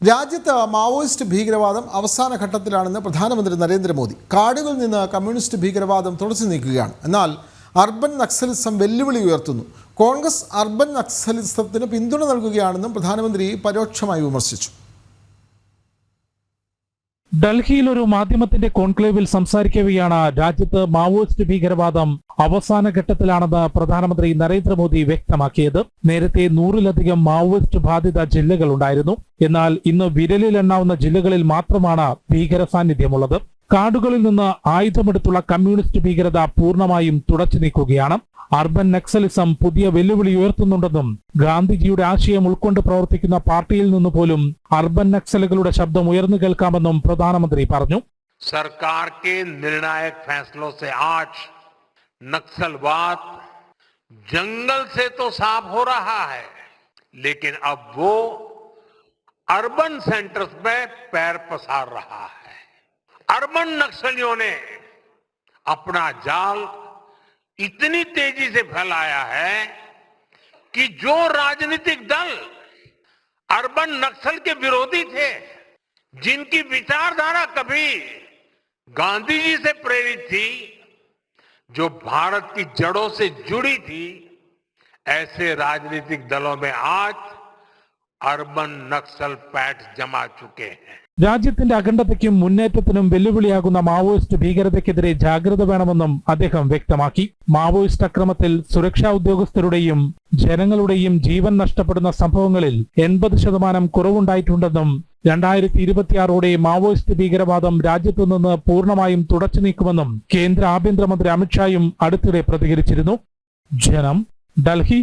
രാജ്യത്ത് മാവോയിസ്റ്റ് ഭീകരവാദം അവസാന ഘട്ടത്തിലാണെന്ന് പ്രധാനമന്ത്രി നരേന്ദ്രമോദി. കാടുകളിൽ നിന്ന് കമ്മ്യൂണിസ്റ്റ് ഭീകരവാദം തുടച്ചു നീക്കുകയാണ്. എന്നാൽ അർബൻ നക്സലിസം വെല്ലുവിളി ഉയർത്തുന്നു. കോൺഗ്രസ് അർബൻ നക്സലിസത്തിന് പിന്തുണ നൽകുകയാണെന്നും പ്രധാനമന്ത്രി പരോക്ഷമായി വിമർശിച്ചു. ഡൽഹിയിൽ ഒരു മാധ്യമത്തിന്റെ കോൺക്ലേവിൽ സംസാരിക്കവെയാണ് രാജ്യത്ത് മാവോയിസ്റ്റ് ഭീകരവാദം അവസാന ഘട്ടത്തിലാണെന്ന് പ്രധാനമന്ത്രി നരേന്ദ്രമോദി വ്യക്തമാക്കിയത്. നേരത്തെ 100-ലധികം മാവോയിസ്റ്റ് ബാധിത ജില്ലകളുണ്ടായിരുന്നു. എന്നാൽ ഇന്ന് വിരലിലെണ്ണാവുന്ന ജില്ലകളിൽ മാത്രമാണ് ഭീകര സാന്നിധ്യമുള്ളത്. കാടുകളിൽ നിന്ന് ആയുധമെടുത്തുള്ള കമ്മ്യൂണിസ്റ്റ് ഭീകരത പൂർണ്ണമായും തുടച്ചു നീക്കുകയാണ്. അർബൻ നക്സലിസം പുതിയ വെല്ലുവിളി ഉയർത്തുന്നുണ്ടെന്നും ഗാന്ധിജിയുടെ ആശയം ഉൾക്കൊണ്ട് പ്രവർത്തിക്കുന്ന പാർട്ടിയിൽ നിന്ന് പോലും അർബൻ നക്സലുകളുടെ ശബ്ദം ഉയർന്നു കേൾക്കാമെന്നും പ്രധാനമന്ത്രി പറഞ്ഞു. सरकार के निर्णायक फैसलों से आज नक्सलवाद जंगल से तो साफ हो रहा है, लेकिन अब वो अर्बन सेंटर्स में पैर पसार रहा है. अर्बन नक्सलियों ने अपना जाल इतनी तेजी से फैलाया है कि जो राजनीतिक दल अर्बन नक्सल के विरोधी थे, जिनकी विचारधारा कभी गांधी जी से प्रेरित थी, जो भारत की जड़ों से जुड़ी थी, ऐसे राजनीतिक दलों में आज अर्बन नक्सल पैठ जमा चुके हैं. രാജ്യത്തിന്റെ അഖണ്ഡതയ്ക്കും മുന്നേറ്റത്തിനും വെല്ലുവിളിയാകുന്ന മാവോയിസ്റ്റ് ഭീകരതയ്ക്കെതിരെ ജാഗ്രത വേണമെന്നും അദ്ദേഹം വ്യക്തമാക്കി. മാവോയിസ്റ്റ് അക്രമത്തിൽ സുരക്ഷാ ഉദ്യോഗസ്ഥരുടെയും ജനങ്ങളുടെയും ജീവൻ നഷ്ടപ്പെടുന്ന സംഭവങ്ങളിൽ 80% കുറവുണ്ടായിട്ടുണ്ടെന്നും 2026ഓടെ മാവോയിസ്റ്റ് ഭീകരവാദം രാജ്യത്തു നിന്ന് പൂർണ്ണമായും തുടച്ചു നീക്കുമെന്നും കേന്ദ്ര ആഭ്യന്തരമന്ത്രി അമിത്ഷായും അടുത്തിടെ പ്രതികരിച്ചിരുന്നു. ജനം, ഡൽഹി.